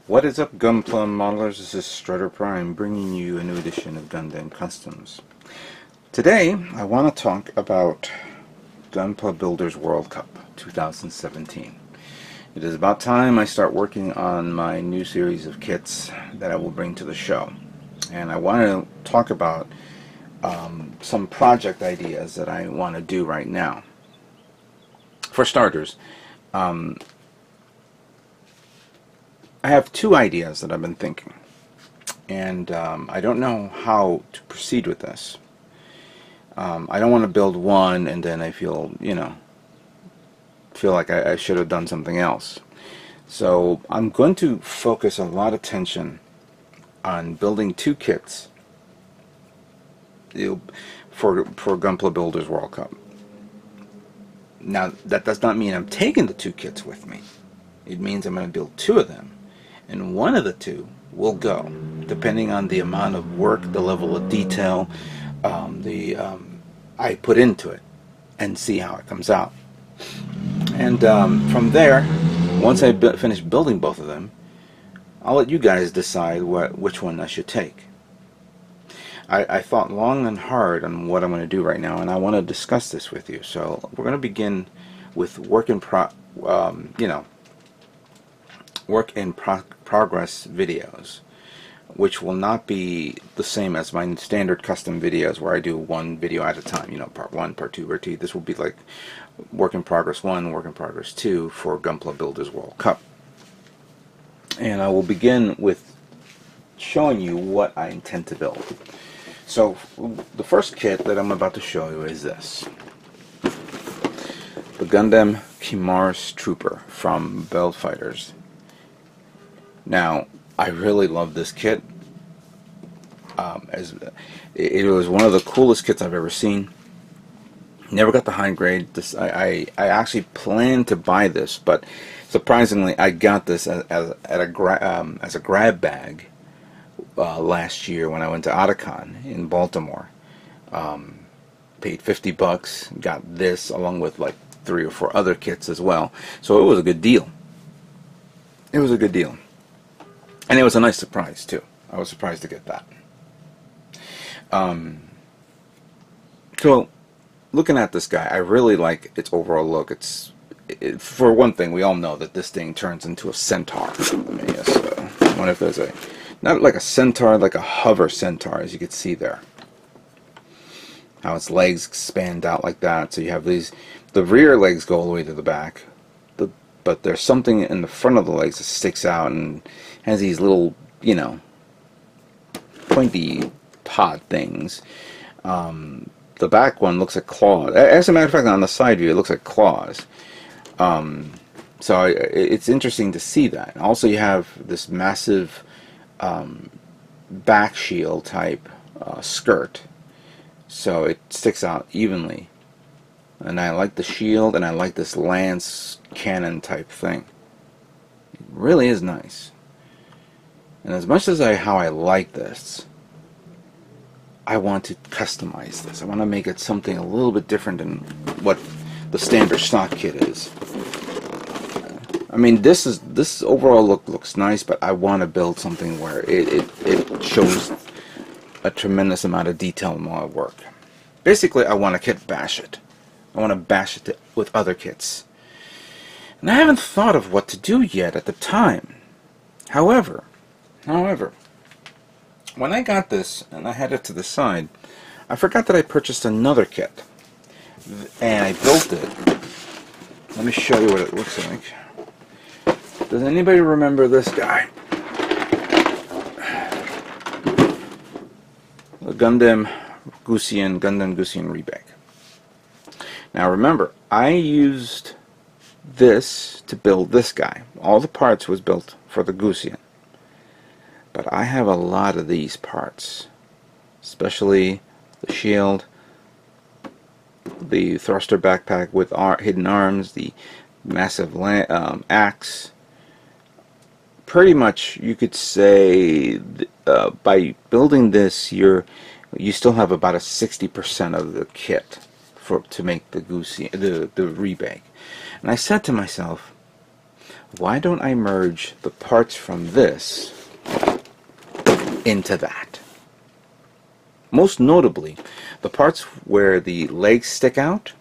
What is up, Gunpla modelers? This is Strutter Prime bringing you a new edition of Gundam Customs. Today I want to talk about Gunpla Builders World Cup 2017. It is about time I start working on my new series of kits that I will bring to the show. And I want to talk about some project ideas that I want to do right now. For starters, I have two ideas that I've been thinking, and I don't know how to proceed with this. I don't want to build one and then I feel like I should have done something else. So I'm going to focus a lot of attention on building two kits for Gunpla Builders World Cup. Now that does not mean I'm taking the two kits with me. It means I'm going to build two of them, and one of the two will go, depending on the amount of work, the level of detail I put into it, and see how it comes out. And from there, once I finish building both of them, I'll let you guys decide which one I should take. I thought long and hard on what I'm going to do right now, and I want to discuss this with you. So we're going to begin with work in progress videos, which will not be the same as my standard custom videos where I do one video at a time, part 1, part 2, part 2. This will be like work in progress 1, work in progress 2 for Gunpla Builders World Cup. And I will begin with showing you what I intend to build. So the first kit that I'm about to show you is this. The Gundam Kimaris Trooper from Build Fighters. Now, I really love this kit. As it was one of the coolest kits I've ever seen. Never got the high grade. I actually planned to buy this, but surprisingly, I got this as a grab bag last year when I went to Otakon in Baltimore. Paid $50. Got this along with like 3 or 4 other kits as well. So it was a good deal. It was a good deal. And it was a nice surprise too. I was surprised to get that. So looking at this guy, I really like its overall look. For one thing, we all know that this thing turns into a centaur. Let me just wonder if there's not like a centaur, like a hover centaur, as you can see there. How its legs expand out like that. So you have the rear legs go all the way to the back, but there's something in the front of the legs that sticks out and has these little, pointy pod things. The back one looks like claws. As a matter of fact, on the side view, it looks like claws. So it's interesting to see that. Also, you have this massive back shield type skirt, so it sticks out evenly. And I like the shield, and I like this lance cannon type thing. It really is nice. And as much as how I like this, I want to customize this. I want to make it something a little bit different than what the standard stock kit is. I mean, this overall look looks nice, but I want to build something where it shows a tremendous amount of detail in my work. Basically, I want to kit bash it. I want to bash it with other kits. And I haven't thought of what to do yet at the time. However, when I got this and I had it to the side, I forgot that I purchased another kit. And I built it. Let me show you what it looks like. Does anybody remember this guy? The Gundam Gusion Rebag. Now remember, I used this to build this guy. All the parts was built for the Gusion. But I have a lot of these parts, especially the shield, the thruster backpack with hidden arms, the massive axe. Pretty much, you could say by building this, you still have about a 60% of the kit to make the Rebag. And I said to myself, why don't I merge the parts from this into that? Most notably, the parts where the legs stick out,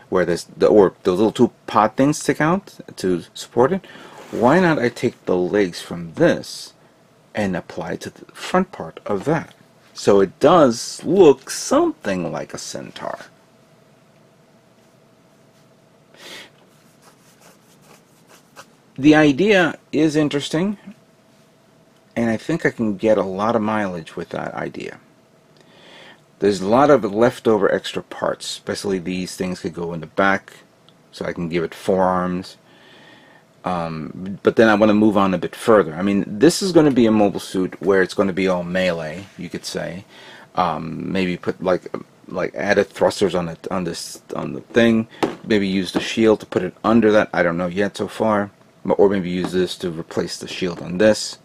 where or the little two pod things stick out to support it, why not I take the legs from this and apply it to the front part of that? So it does look something like a centaur. The idea is interesting, and I think I can get a lot of mileage with that idea. There's a lot of leftover extra parts, especially these things could go in the back, so I can give it forearms. But then I want to move on a bit further. I mean, this is going to be a mobile suit where it's going to be all melee, you could say. Maybe put like added thrusters on the thing. Maybe use the shield to put it under that. I don't know yet so far. Or maybe use this to replace the shield on this.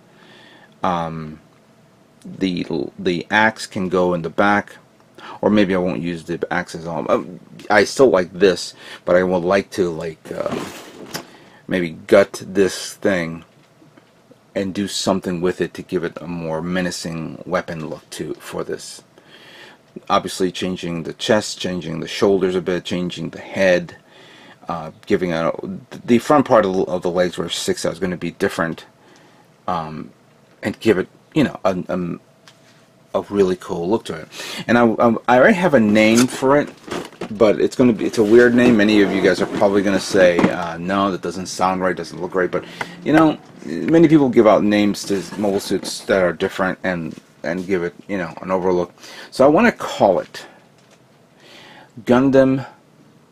The axe can go in the back, or maybe I won't use the axe at all. I still like this, but I would like to maybe gut this thing and do something with it to give it a more menacing weapon look for this. Obviously, changing the chest, changing the shoulders a bit, changing the head. Giving the front part of the legs where it sticks out is going to be different, and give it, you know, a really cool look to it. And I already have a name for it, but it's a weird name. Many of you guys are probably going to say, no, that doesn't sound right, doesn't look right. But you know, many people give out names to mobile suits that are different and give it, you know, an overlook. So I want to call it Gundam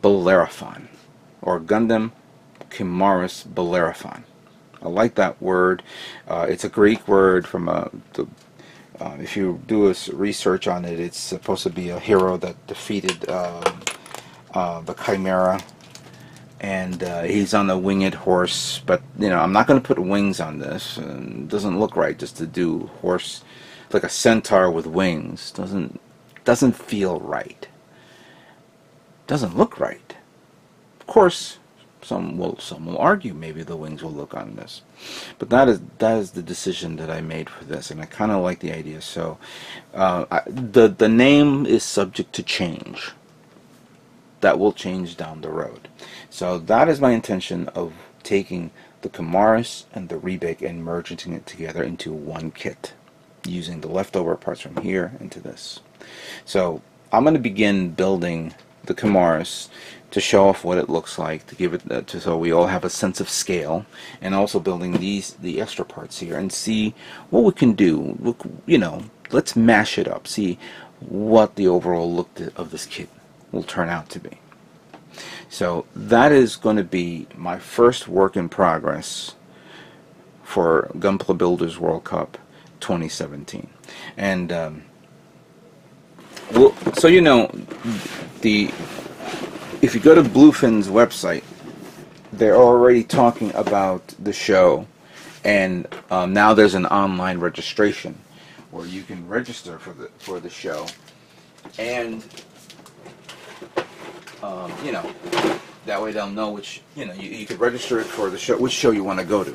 Bellerophon, or Gundam Kimaris Bellerophon. I like that word. It's a Greek word from if you do a research on it, it's supposed to be a hero that defeated the Chimera, and he's on a winged horse. But you know, I'm not going to put wings on this. It doesn't look right just to do horse, like a centaur with wings. Doesn't feel right. Doesn't look right. Of course, some will argue maybe the wings will look on this, but that is the decision that I made for this, and I kind of like the idea. So the name is subject to change. That will change down the road. So that is my intention of taking the Kimaris and the Rebake and merging it together into one kit, using the leftover parts from here into this. So I'm going to begin building the Kimaris to show off what it looks like, to give it so we all have a sense of scale, and also building the extra parts here and see what we can do. Look, you know, let's mash it up, see what the overall look of this kit will turn out to be. So that is going to be my first work in progress for Gunpla Builders World Cup 2017. And well, so you know, if you go to Bluefin's website, they're already talking about the show, and now there's an online registration where you can register for the show, and you know, that way they'll know which, you know, you could register it for the show, which show you want to go to.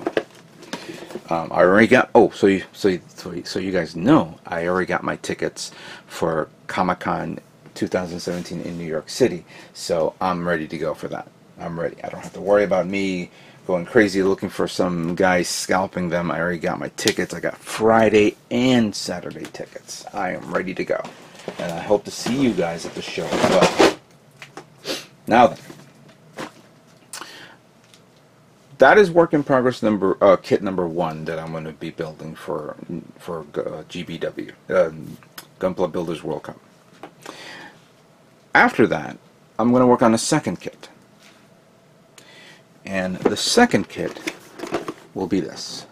I already got, so you guys know, I already got my tickets for Comic-Con 2017 in New York City, so I'm ready to go for that. I'm ready. I don't have to worry about me going crazy looking for some guys scalping them. I already got my tickets. I got Friday and Saturday tickets. I am ready to go, and I hope to see you guys at the show as well. Now then, that is work in progress kit number 1 that I'm going to be building for GBW, Gunpla Builders World Cup. After that, I'm going to work on a second kit. And the second kit will be this.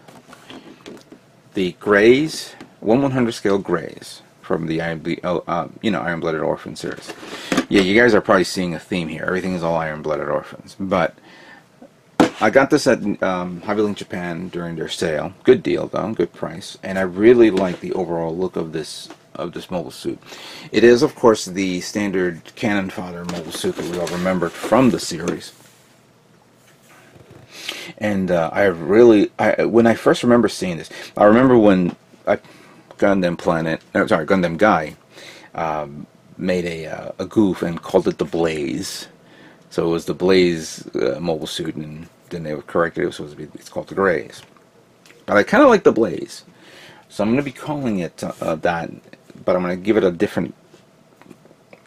The Graze, 1/100 scale Graze from the Iron-Blooded Orphan series. Yeah, you guys are probably seeing a theme here. Everything is all Iron-Blooded Orphans. But I got this at Hobby Link Japan during their sale. Good deal, though. Good price. And I really like the overall look of this mobile suit. It is, of course, the standard cannon fodder mobile suit that we all remembered from the series. And when I first remember seeing this, I remember when Gundam Planet, sorry, Gundam Guy, made a goof and called it the Blaze. So it was the Blaze mobile suit, and then they would correct it. It was supposed to be, it's called the Graze. But I kind of like the Blaze, so I'm going to be calling it that. But I'm going to give it a different.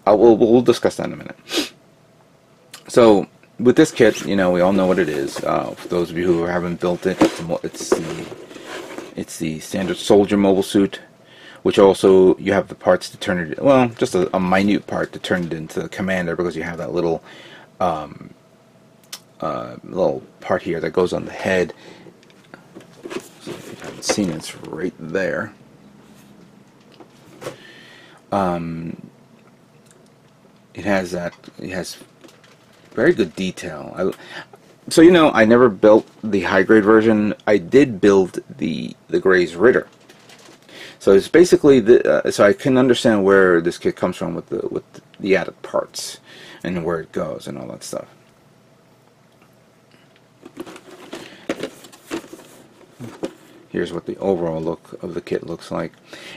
We'll discuss that in a minute. So with this kit, we all know what it is. For those of you who haven't built it, it's the standard soldier mobile suit, which also you have the parts to turn it. Well, just a minute part to turn it into the commander, because you have that little little part here that goes on the head. So if you haven't seen it, it's right there. It has very good detail. So I never built the high grade version. I did build the Graze Ritter. So it's basically so I can understand where this kit comes from with the added parts and where it goes and all that stuff. Here's what the overall look of the kit looks like.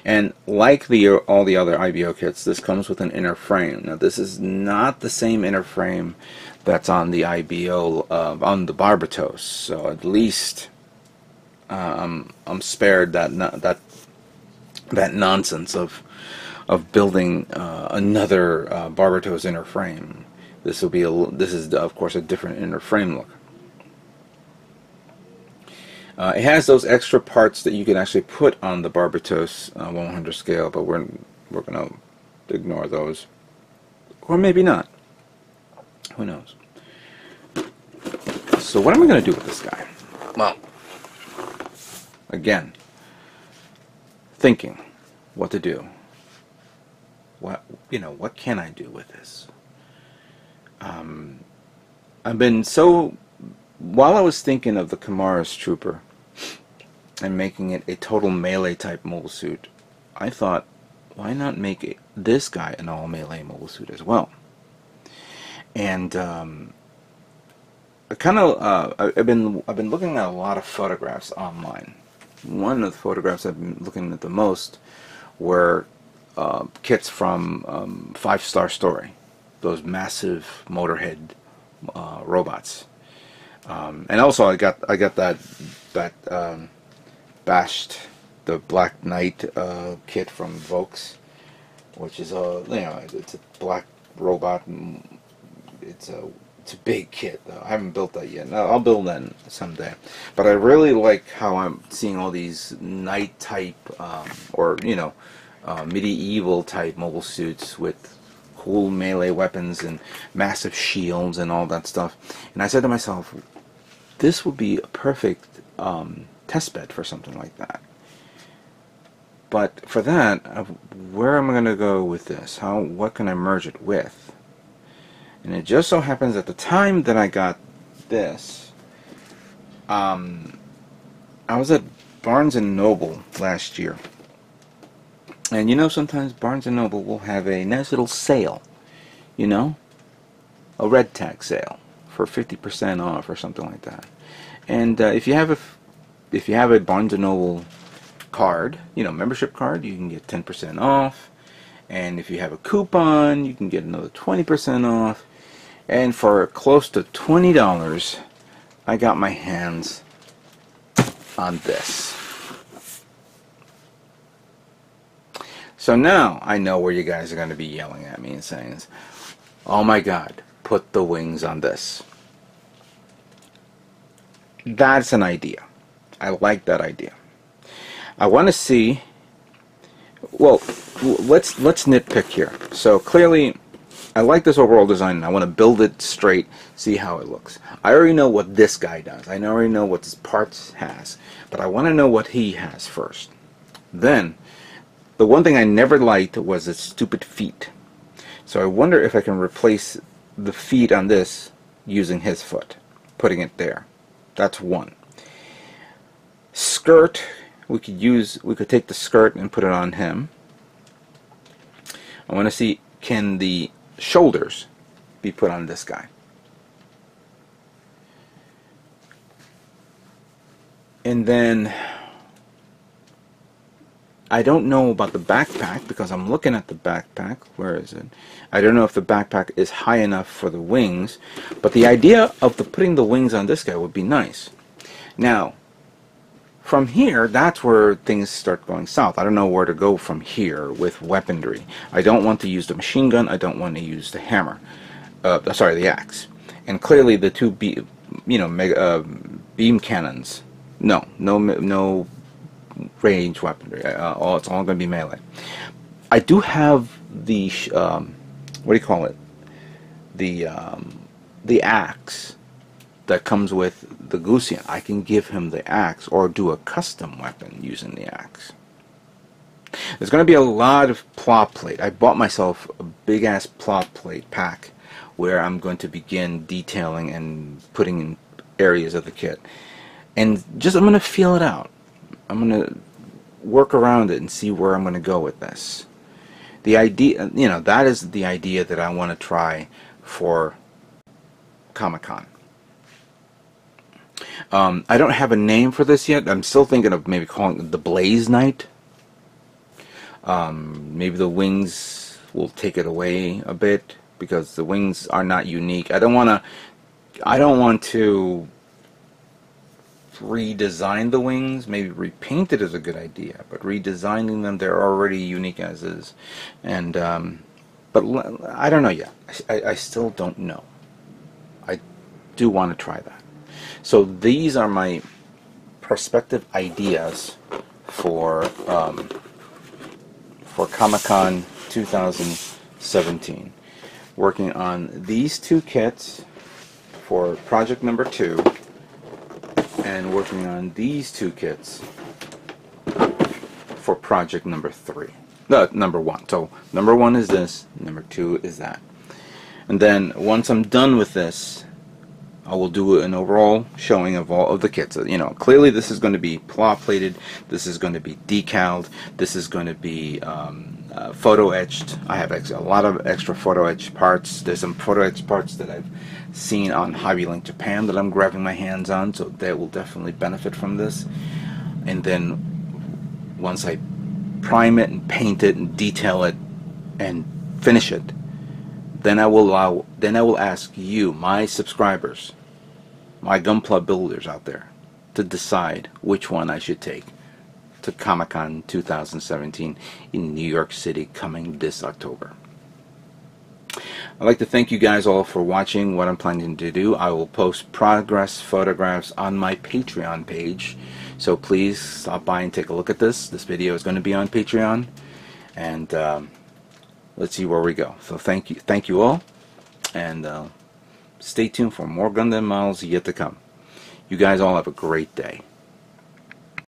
And like all the other IBO kits, this comes with an inner frame. Now this is not the same inner frame that's on the IBO, on the Barbatos. So at least I'm spared that nonsense of building another Barbatos inner frame. This is of course a different inner frame look. It has those extra parts that you can actually put on the Barbatos 100 scale, but we're going to ignore those, or maybe not. Who knows? So what am I going to do with this guy? Well, again, thinking what to do. What can I do with this? While I was thinking of the Kimaris Trooper and making it a total melee type mobile suit, I thought, why not make this guy an all melee mobile suit as well? And I've been looking at a lot of photographs online. One of the photographs I've been looking at the most were kits from 5 Star Story, those massive motorhead robots. And also I got that bashed, the Black Knight kit from Vokes, which is it's a black robot. And it's a big kit though. I haven't built that yet. No, I'll build that someday. But I really like how I'm seeing all these knight type medieval type mobile suits with cool melee weapons and massive shields and all that stuff. And I said to myself, this would be a perfect test bed for something like that. But for that, where am I going to go with this? What can I merge it with? And it just so happens at the time that I got this, I was at Barnes & Noble last year. And sometimes Barnes & Noble will have a nice little sale, a red tag sale for 50% off or something like that. And if you have a Barnes & Noble card, membership card, you can get 10% off. And if you have a coupon, you can get another 20% off. And for close to $20, I got my hands on this. So now I know where you guys are going to be yelling at me and saying, oh my god, put the wings on this. That's an idea. I like that idea. I want to see, well, let's nitpick here. So clearly I like this overall design and I want to build it straight, see how it looks. I already know what this guy does. I already know what his parts has, but I want to know what he has first. Then the one thing I never liked was its stupid feet. So I wonder if I can replace the feet on this using his foot, putting it there. That's one. Skirt, we could take the skirt and put it on him. I want to see, can the shoulders be put on this guy? And then I don't know about the backpack, because I'm looking at the backpack. Where is it? I don't know if the backpack is high enough for the wings, but the idea of putting the wings on this guy would be nice. Now, from here, that's where things start going south. I don't know where to go from here with weaponry. I don't want to use the machine gun. I don't want to use the hammer. Sorry, the axe. And clearly, the two beam cannons. No range weaponry. It's all going to be melee. I do have the what do you call it? The axe that comes with the Gusian. I can give him the axe or do a custom weapon using the axe. There's going to be a lot of plot plate. I bought myself a big ass plot plate pack where I'm going to begin detailing and putting in areas of the kit. And I'm going to feel it out. I'm going to work around it and see where I'm going to go with this. The idea, that is the idea that I want to try for Comic-Con. I don't have a name for this yet. I'm still thinking of maybe calling it the Blaze Knight. Maybe the wings will take it away a bit, because the wings are not unique. I don't want to redesign the wings. Maybe repaint it is a good idea, but redesigning them, they're already unique as is. And but I don't know yet. I still don't know. I do want to try that. So these are my prospective ideas for Comic-Con 2017. Working on these two kits for project number 2, and working on these two kits for project number 3. Number 1. So number 1 is this, number 2 is that. And then once I'm done with this, I will do an overall showing of all of the kits. Clearly this is going to be plot plated, this is going to be decaled, this is going to be photo etched. I have a lot of extra photo etched parts. There's some photo etched parts that I've seen on Hobby Link Japan that I'm grabbing my hands on, so they will definitely benefit from this. And then once I prime it and paint it and detail it and finish it, then I will ask you, my subscribers, my Gunpla builders out there, to decide which one I should take to Comic-Con 2017 in New York City, coming this October. I'd like to thank you guys all for watching what I'm planning to do. I will post progress photographs on my Patreon page, so please stop by and take a look at this. This video is going to be on Patreon, and let's see where we go. So thank you all, and stay tuned for more Gundam models yet to come. You guys all have a great day.